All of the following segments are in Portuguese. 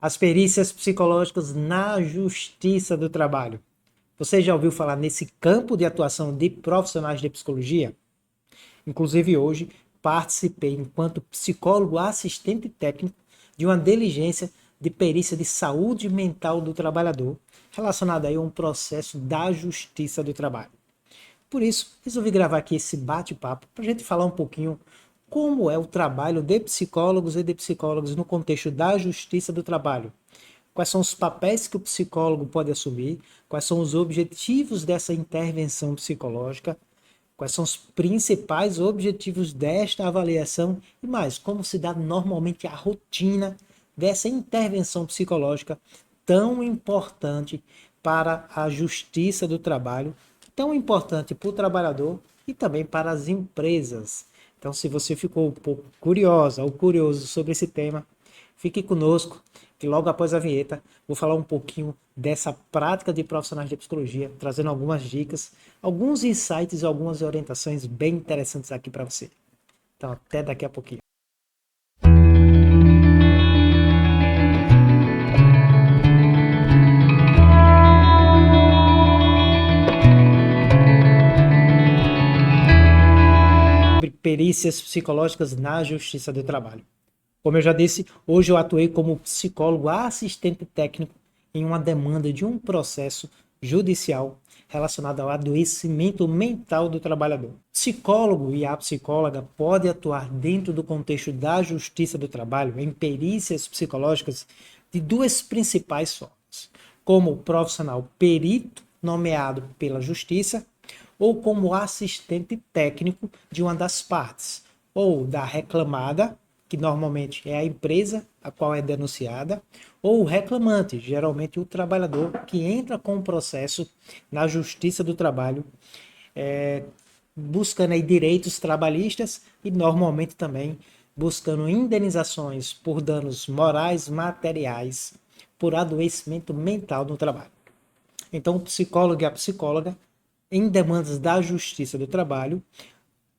As perícias psicológicas na Justiça do Trabalho. Você já ouviu falar nesse campo de atuação de profissionais de psicologia? Inclusive hoje participei enquanto psicólogo assistente técnico de uma diligência de perícia de saúde mental do trabalhador relacionada aí a um processo da Justiça do Trabalho. Por isso, resolvi gravar aqui esse bate-papo para a gente falar um pouquinho como é o trabalho de psicólogos e de psicólogas no contexto da Justiça do Trabalho. Quais são os papéis que o psicólogo pode assumir, quais são os objetivos dessa intervenção psicológica, quais são os principais objetivos desta avaliação e mais, como se dá normalmente a rotina dessa intervenção psicológica tão importante para a justiça do trabalho, tão importante para o trabalhador e também para as empresas. Então, se você ficou um pouco curiosa ou curioso sobre esse tema, fique conosco, que logo após a vinheta vou falar um pouquinho dessa prática de profissionais de psicologia, trazendo algumas dicas, alguns insights e algumas orientações bem interessantes aqui para você. Então, até daqui a pouquinho. Sobre perícias psicológicas na Justiça do Trabalho. Como eu já disse, hoje eu atuei como psicólogo assistente técnico em uma demanda de um processo judicial relacionado ao adoecimento mental do trabalhador. O psicólogo e a psicóloga podem atuar dentro do contexto da Justiça do Trabalho em perícias psicológicas de duas principais formas: como profissional perito nomeado pela Justiça ou como assistente técnico de uma das partes, ou da reclamada, que normalmente é a empresa a qual é denunciada, ou o reclamante, geralmente o trabalhador, que entra com o processo na Justiça do Trabalho, buscando aí direitos trabalhistas e normalmente também buscando indenizações por danos morais, materiais, por adoecimento mental no trabalho. Então, o psicólogo e a psicóloga, em demandas da Justiça do Trabalho,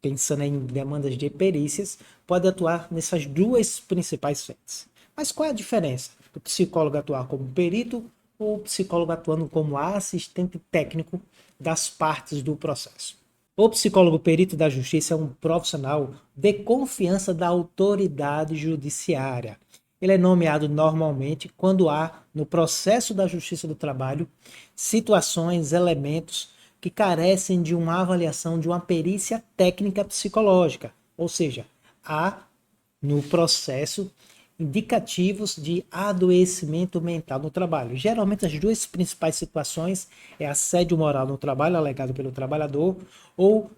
pensando em demandas de perícias, pode atuar nessas duas principais frentes. Mas qual é a diferença do psicólogo atuar como perito ou o psicólogo atuando como assistente técnico das partes do processo? O psicólogo perito da justiça é um profissional de confiança da autoridade judiciária. Ele é nomeado normalmente quando há, no processo da justiça do trabalho, situações, elementos que carecem de uma avaliação de uma perícia técnica psicológica, ou seja, há no processo indicativos de adoecimento mental no trabalho. Geralmente as duas principais situações é assédio moral no trabalho alegado pelo trabalhador ou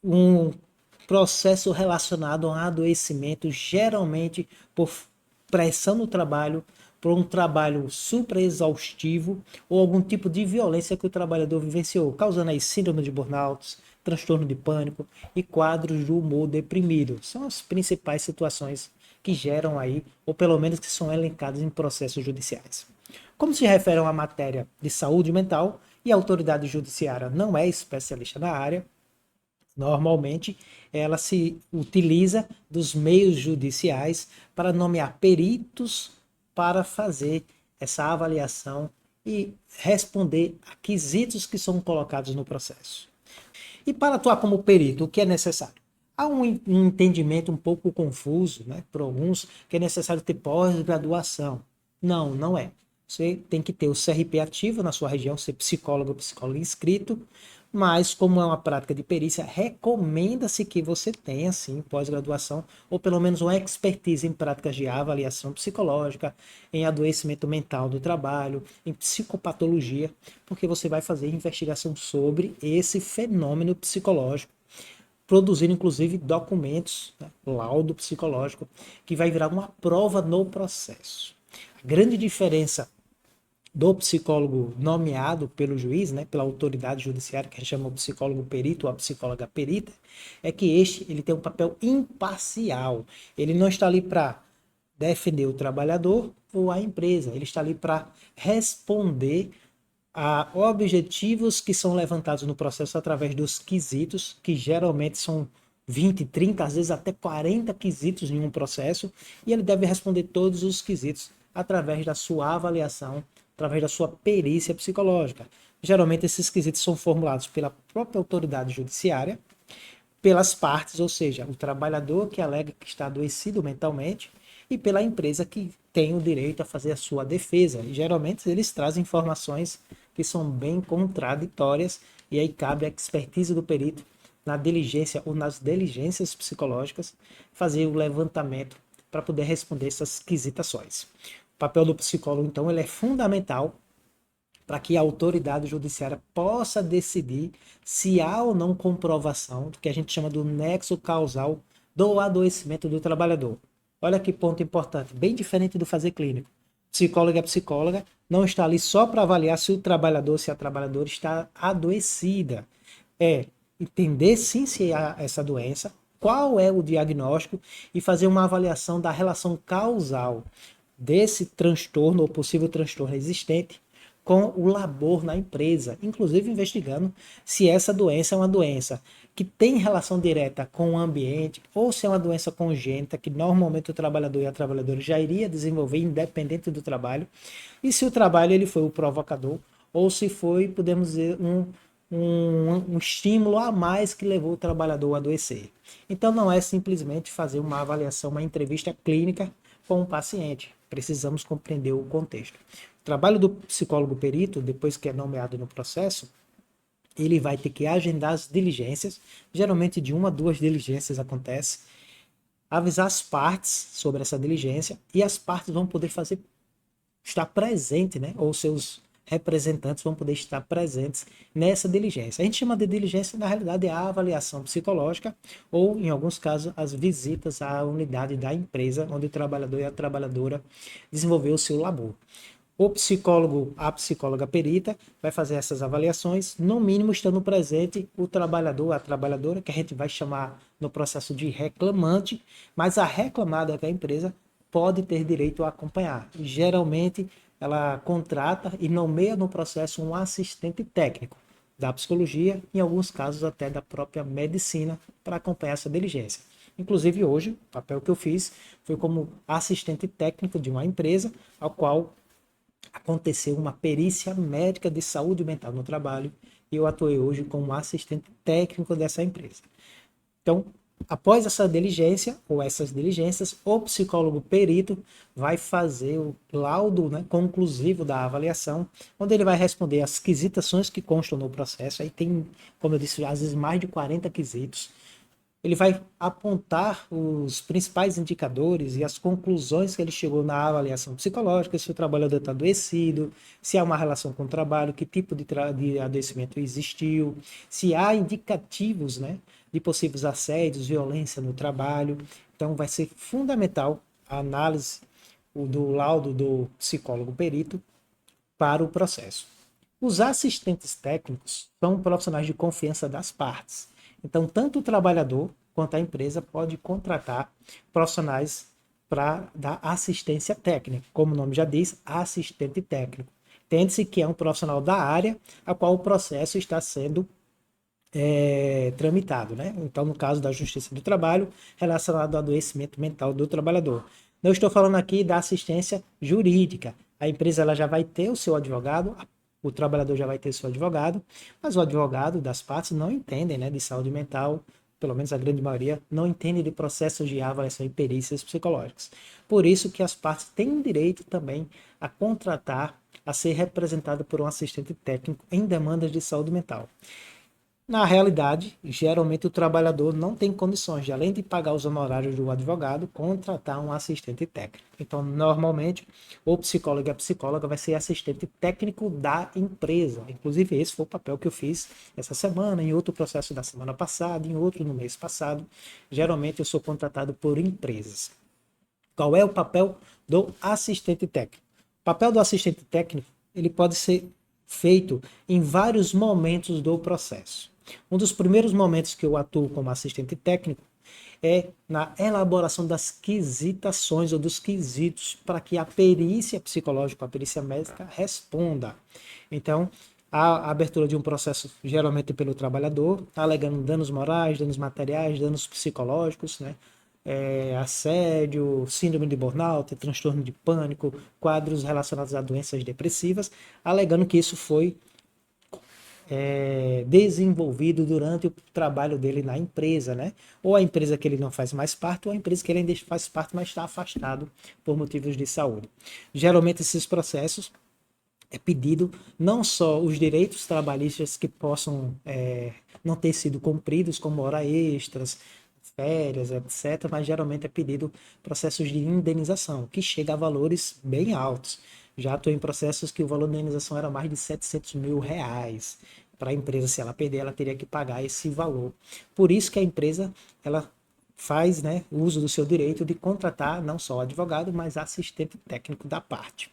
um processo relacionado a um adoecimento, geralmente por pressão no trabalho, por um trabalho super-exaustivo ou algum tipo de violência que o trabalhador vivenciou, causando aí síndrome de burnout, transtorno de pânico e quadros de humor deprimido. São as principais situações que geram aí, ou pelo menos que são elencadas em processos judiciais. Como se refere a uma matéria de saúde mental e a autoridade judiciária não é especialista na área, normalmente, ela se utiliza dos meios judiciais para nomear peritos para fazer essa avaliação e responder a quesitos que são colocados no processo. E para atuar como perito, o que é necessário? Há um entendimento um pouco confuso, né, por alguns, que é necessário ter pós-graduação. Não, não é. Você tem que ter o CRP ativo na sua região, ser psicólogo ou psicólogo inscrito, mas como é uma prática de perícia, recomenda-se que você tenha, sim, pós-graduação, ou pelo menos uma expertise em práticas de avaliação psicológica, em adoecimento mental do trabalho, em psicopatologia, porque você vai fazer investigação sobre esse fenômeno psicológico, produzindo inclusive documentos, né, laudo psicológico, que vai virar uma prova no processo. A grande diferença do psicólogo nomeado pelo juiz, né, pela autoridade judiciária, que a gente chama o psicólogo perito ou a psicóloga perita, é que ele tem um papel imparcial. Ele não está ali para defender o trabalhador ou a empresa, ele está ali para responder a objetivos que são levantados no processo através dos quesitos, que geralmente são 20, 30, às vezes até 40 quesitos em um processo, e ele deve responder todos os quesitos através da sua avaliação, através da sua perícia psicológica. Geralmente esses quesitos são formulados pela própria autoridade judiciária, pelas partes, ou seja, o trabalhador que alega que está adoecido mentalmente e pela empresa que tem o direito a fazer a sua defesa. E geralmente eles trazem informações que são bem contraditórias e aí cabe a expertise do perito na diligência ou nas diligências psicológicas fazer o levantamento para poder responder essas quesitações. O papel do psicólogo, então, ele é fundamental para que a autoridade judiciária possa decidir se há ou não comprovação do que a gente chama do nexo causal do adoecimento do trabalhador. Olha que ponto importante, bem diferente do fazer clínico. Psicólogo e psicóloga não está ali só para avaliar se o trabalhador, se a trabalhadora está adoecida. É entender sim se há essa doença, qual é o diagnóstico e fazer uma avaliação da relação causal desse transtorno ou possível transtorno existente com o labor na empresa, inclusive investigando se essa doença é uma doença que tem relação direta com o ambiente ou se é uma doença congênita que normalmente o trabalhador e a trabalhadora já iria desenvolver independente do trabalho, e se o trabalho ele foi o provocador ou se foi, podemos dizer, um estímulo a mais que levou o trabalhador a adoecer. Então não é simplesmente fazer uma avaliação, uma entrevista clínica com o paciente. Precisamos compreender o contexto. O trabalho do psicólogo perito, depois que é nomeado no processo, ele vai ter que agendar as diligências, geralmente de 1 a 2 diligências acontece, avisar as partes sobre essa diligência e as partes vão poder estar presente, né? Ou seus representantes vão poder estar presentes nessa diligência. A gente chama de diligência, na realidade, é a avaliação psicológica ou, em alguns casos, as visitas à unidade da empresa onde o trabalhador e a trabalhadora desenvolveu o seu labor. O psicólogo, a psicóloga perita, vai fazer essas avaliações, no mínimo estando presente o trabalhador, a trabalhadora, que a gente vai chamar no processo de reclamante, mas a reclamada que a empresa pode ter direito a acompanhar. Geralmente, ela contrata e nomeia no processo um assistente técnico da psicologia, em alguns casos até da própria medicina, para acompanhar essa diligência. Inclusive hoje, o papel que eu fiz foi como assistente técnico de uma empresa, ao qual aconteceu uma perícia médica de saúde mental no trabalho e eu atuei hoje como assistente técnico dessa empresa. Então, após essa diligência ou essas diligências, o psicólogo perito vai fazer o laudo, né, conclusivo da avaliação, onde ele vai responder as quesitações que constam no processo. Aí tem, como eu disse, às vezes mais de 40 quesitos. Ele vai apontar os principais indicadores e as conclusões que ele chegou na avaliação psicológica, se o trabalhador está adoecido, se há uma relação com o trabalho, que tipo de adoecimento existiu, se há indicativos, né, de possíveis assédios, violência no trabalho. Então vai ser fundamental a análise do laudo do psicólogo perito para o processo. Os assistentes técnicos são profissionais de confiança das partes. Então, tanto o trabalhador quanto a empresa pode contratar profissionais para dar assistência técnica. Como o nome já diz, assistente técnico. Entende-se que é um profissional da área a qual o processo está sendo tramitado, né? Então, no caso da Justiça do Trabalho, relacionado ao adoecimento mental do trabalhador. Não estou falando aqui da assistência jurídica. A empresa ela já vai ter o seu advogado, o trabalhador já vai ter seu advogado, mas o advogado das partes não entendem, né, de saúde mental, pelo menos a grande maioria, não entende de processos de avaliação e perícias psicológicas. Por isso que as partes têm direito também a contratar, a ser representado por um assistente técnico em demandas de saúde mental. Na realidade, geralmente o trabalhador não tem condições de, além de pagar os honorários do advogado, contratar um assistente técnico. Então, normalmente, o psicólogo e a psicóloga vai ser assistente técnico da empresa. Inclusive, esse foi o papel que eu fiz essa semana, em outro processo da semana passada, em outro no mês passado. Geralmente, eu sou contratado por empresas. Qual é o papel do assistente técnico? O papel do assistente técnico, ele pode ser feito em vários momentos do processo. Um dos primeiros momentos que eu atuo como assistente técnico é na elaboração das quesitações ou dos quesitos para que a perícia psicológica, a perícia médica responda. Então, a abertura de um processo geralmente pelo trabalhador, alegando danos morais, danos materiais, danos psicológicos, né? assédio, síndrome de burnout, transtorno de pânico, quadros relacionados a doenças depressivas, alegando que isso foi desenvolvido durante o trabalho dele na empresa, né? Ou a empresa que ele não faz mais parte, ou a empresa que ele ainda faz parte, mas está afastado por motivos de saúde. Geralmente esses processos é pedido não só os direitos trabalhistas que possam não ter sido cumpridos, como hora extras, férias, etc., mas geralmente é pedido processos de indenização, que chega a valores bem altos. Já estou em processos que o valor da indenização era mais de 700 mil reais. Para a empresa, se ela perder, ela teria que pagar esse valor. Por isso que a empresa ela faz, né, uso do seu direito de contratar não só o advogado, mas assistente técnico da parte.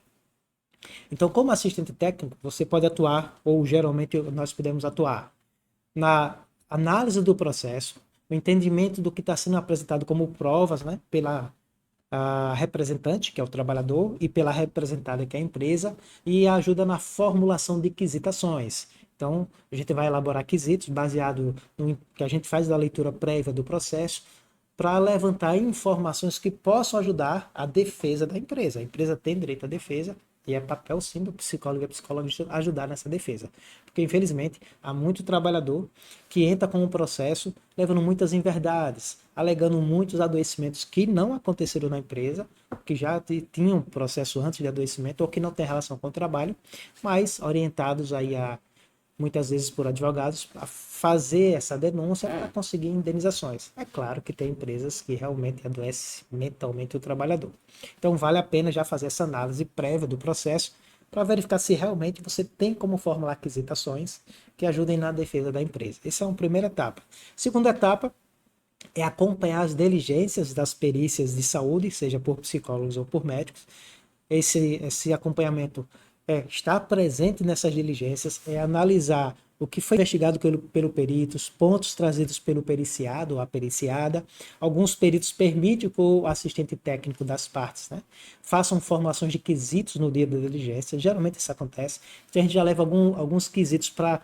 Então, como assistente técnico, você pode atuar, ou geralmente nós podemos atuar, na análise do processo, no entendimento do que está sendo apresentado como provas, né, pela a representante, que é o trabalhador, e pela representada, que é a empresa, e ajuda na formulação de quisitações. Então, a gente vai elaborar quesitos baseado no que a gente faz da leitura prévia do processo, para levantar informações que possam ajudar a defesa da empresa. A empresa tem direito à defesa e é papel sim do psicólogo e psicologista ajudar nessa defesa. Porque, infelizmente, há muito trabalhador que entra com o processo levando muitas inverdades, alegando muitos adoecimentos que não aconteceram na empresa, que já tinham processo antes de adoecimento ou que não tem relação com o trabalho, mas orientados aí a muitas vezes por advogados, a fazer essa denúncia para conseguir indenizações. É claro que tem empresas que realmente adoecem mentalmente o trabalhador. Então vale a pena já fazer essa análise prévia do processo para verificar se realmente você tem como formular quisitações que ajudem na defesa da empresa. Essa é uma primeira etapa. Segunda etapa é acompanhar as diligências das perícias de saúde, seja por psicólogos ou por médicos. Esse acompanhamento estar presente nessas diligências, analisar o que foi investigado pelo perito, os pontos trazidos pelo periciado ou a periciada. Alguns peritos permitem que o assistente técnico das partes, né, façam formulações de quesitos no dia da diligência. Geralmente isso acontece. Então a gente já leva alguns quesitos para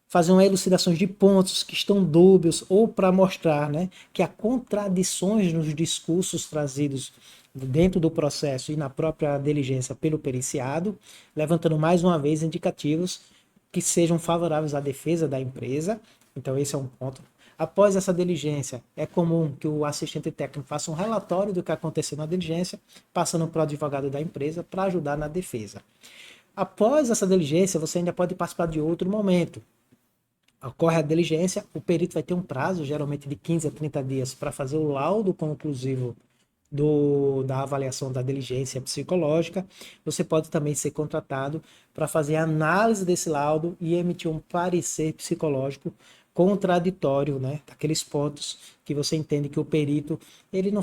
fazer uma elucidação de pontos que estão dúbios ou para mostrar, né, que há contradições nos discursos trazidos dentro do processo e na própria diligência pelo periciado, levantando mais uma vez indicativos que sejam favoráveis à defesa da empresa. Então esse é um ponto. Após essa diligência, é comum que o assistente técnico faça um relatório do que aconteceu na diligência, passando para o advogado da empresa para ajudar na defesa. Após essa diligência, você ainda pode participar de outro momento. Ocorre a diligência, o perito vai ter um prazo, geralmente de 15 a 30 dias, para fazer o laudo conclusivo da avaliação da diligência psicológica. Você pode também ser contratado para fazer a análise desse laudo e emitir um parecer psicológico contraditório, né, daqueles pontos que você entende que o perito ele não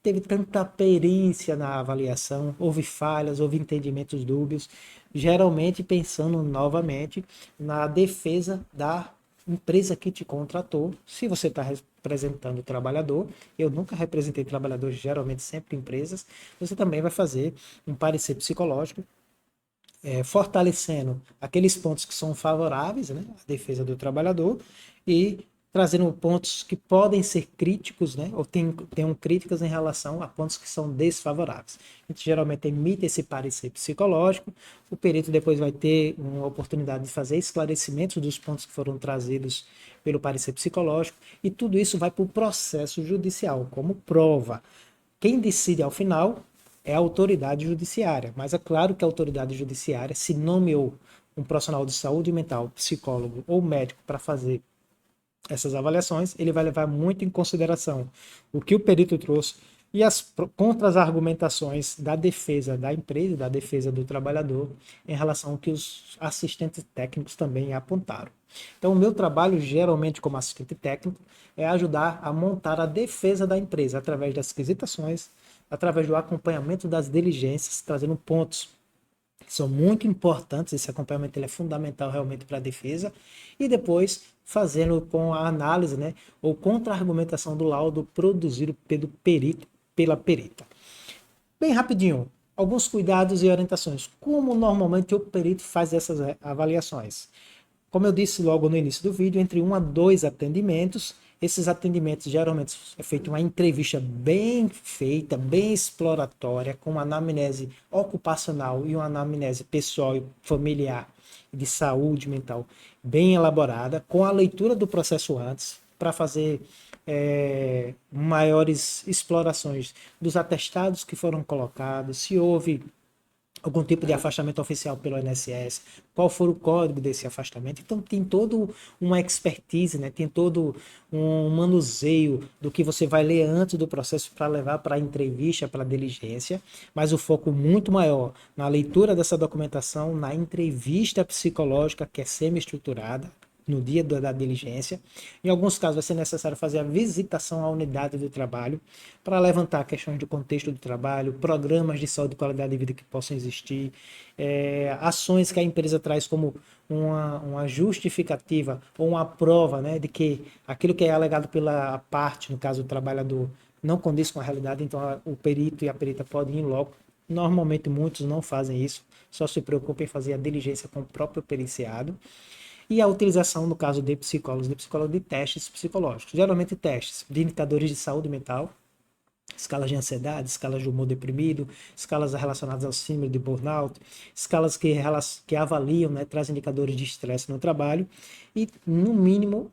teve tanta perícia na avaliação, houve falhas, houve entendimentos dúbios, geralmente pensando novamente na defesa da empresa que te contratou. Se você está representando o trabalhador, eu nunca representei trabalhadores, geralmente sempre empresas, você também vai fazer um parecer psicológico, fortalecendo aqueles pontos que são favoráveis, né, à defesa do trabalhador, e trazendo pontos que podem ser críticos, né, ou tenham críticas em relação a pontos que são desfavoráveis. A gente geralmente emite esse parecer psicológico, o perito depois vai ter uma oportunidade de fazer esclarecimentos dos pontos que foram trazidos pelo parecer psicológico, e tudo isso vai para o processo judicial como prova. Quem decide ao final é a autoridade judiciária, mas é claro que a autoridade judiciária, se nomeou um profissional de saúde mental, psicólogo ou médico para fazer essas avaliações, ele vai levar muito em consideração o que o perito trouxe e as contra-argumentações da defesa da empresa, da defesa do trabalhador, em relação ao que os assistentes técnicos também apontaram. Então, o meu trabalho, geralmente como assistente técnico, é ajudar a montar a defesa da empresa através das quisitações, através do acompanhamento das diligências, trazendo pontos que são muito importantes. Esse acompanhamento ele é fundamental realmente para a defesa, e depois fazendo com a análise, né, ou contra-argumentação do laudo produzido pelo perito, pela perita. Bem rapidinho, alguns cuidados e orientações. Como normalmente o perito faz essas avaliações? Como eu disse logo no início do vídeo, entre 1 a 2 atendimentos, Esses atendimentos geralmente é feita uma entrevista bem feita, bem exploratória, com uma anamnese ocupacional e uma anamnese pessoal e familiar de saúde mental bem elaborada, com a leitura do processo antes, para fazer maiores explorações dos atestados que foram colocados, se houve algum tipo de afastamento oficial pelo INSS, qual for o código desse afastamento. Então tem todo uma expertise, né? Tem todo um manuseio do que você vai ler antes do processo para levar para a entrevista, para a diligência, mas o foco muito maior na leitura dessa documentação, na entrevista psicológica que é semi-estruturada, no dia da diligência. Em alguns casos vai ser necessário fazer a visitação à unidade do trabalho para levantar questões do contexto do trabalho, programas de saúde e qualidade de vida que possam existir, ações que a empresa traz como uma justificativa ou uma prova, né, de que aquilo que é alegado pela parte, no caso do trabalhador, não condiz com a realidade, então o perito e a perita podem ir logo. Normalmente muitos não fazem isso, só se preocupam em fazer a diligência com o próprio periciado. E a utilização, no caso de psicólogos, de testes psicológicos. Geralmente testes de indicadores de saúde mental, escalas de ansiedade, escalas de humor deprimido, escalas relacionadas ao síndrome de burnout, escalas que avaliam, né, trazem indicadores de estresse no trabalho e, no mínimo,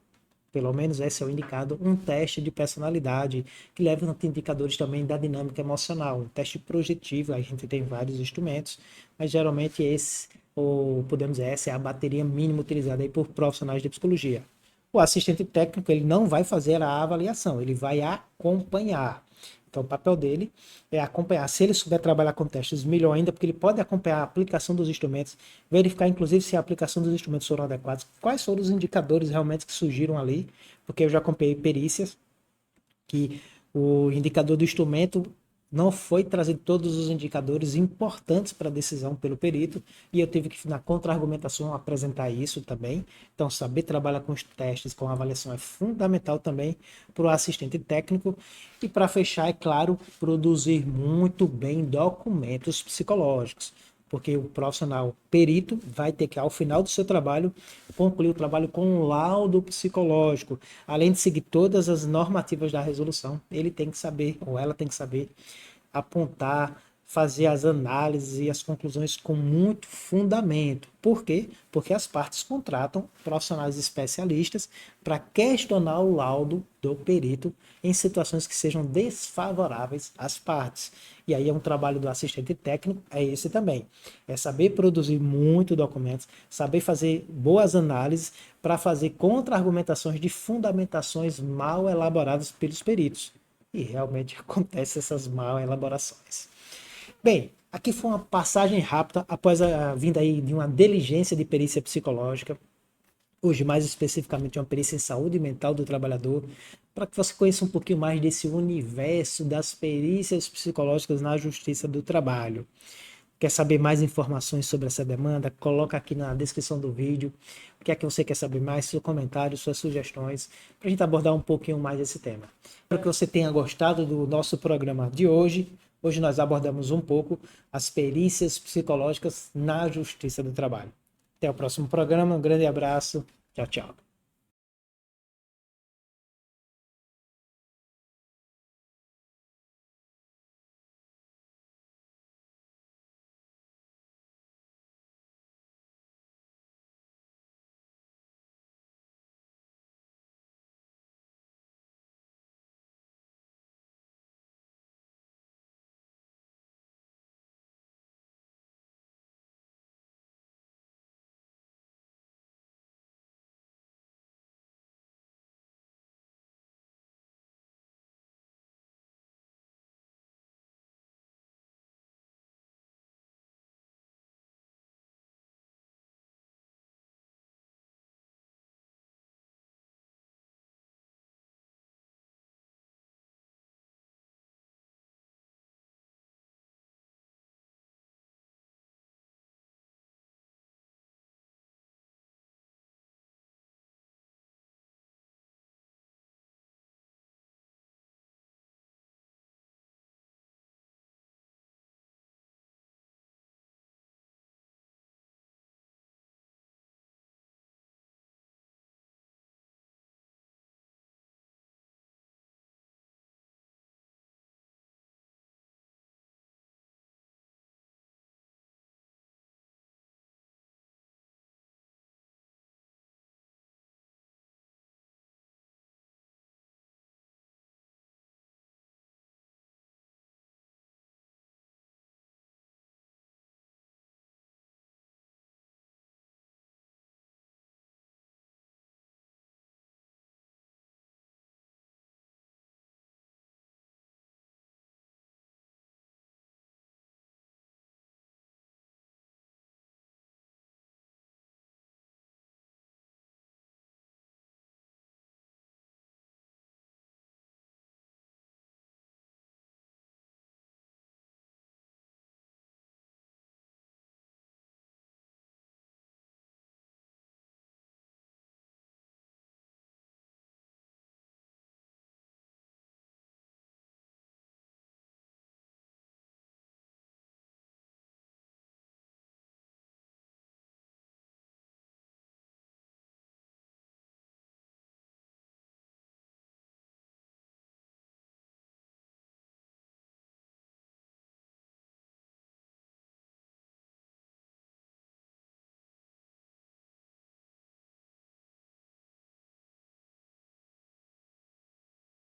pelo menos esse é o indicado, um teste de personalidade, que leva indicadores também da dinâmica emocional, um teste projetivo, a gente tem vários instrumentos, mas geralmente ou podemos dizer, essa é a bateria mínima utilizada aí por profissionais de psicologia. O assistente técnico, ele não vai fazer a avaliação, ele vai acompanhar. Então, o papel dele é acompanhar. Se ele souber trabalhar com testes, melhor ainda, porque ele pode acompanhar a aplicação dos instrumentos, verificar, inclusive, se a aplicação dos instrumentos foram adequados, quais foram os indicadores realmente que surgiram ali, porque eu já acompanhei perícias que o indicador do instrumento não foi trazido todos os indicadores importantes para a decisão pelo perito, e eu tive que, na contra-argumentação, apresentar isso também. Então, saber trabalhar com os testes, com a avaliação é fundamental também para o assistente técnico. E para fechar, é claro, produzir muito bem documentos psicológicos, porque o profissional perito vai ter que, ao final do seu trabalho, concluir o trabalho com um laudo psicológico. Além de seguir todas as normativas da resolução, ele tem que saber, ou ela tem que saber, apontar, fazer as análises e as conclusões com muito fundamento. Por quê? Porque as partes contratam profissionais especialistas para questionar o laudo do perito em situações que sejam desfavoráveis às partes. E aí é um trabalho do assistente técnico, é esse também. É saber produzir muito documentos, saber fazer boas análises para fazer contra-argumentações de fundamentações mal elaboradas pelos peritos. E realmente acontecem essas mal elaborações. Bem, aqui foi uma passagem rápida após a vinda aí de uma diligência de perícia psicológica, hoje mais especificamente uma perícia em saúde mental do trabalhador, para que você conheça um pouquinho mais desse universo das perícias psicológicas na Justiça do Trabalho. Quer saber mais informações sobre essa demanda? Coloca aqui na descrição do vídeo o que é que você quer saber mais, seu comentário, suas sugestões, para a gente abordar um pouquinho mais esse tema. Espero que você tenha gostado do nosso programa de hoje. Hoje nós abordamos um pouco as perícias psicológicas na Justiça do Trabalho. Até o próximo programa, um grande abraço, tchau, tchau.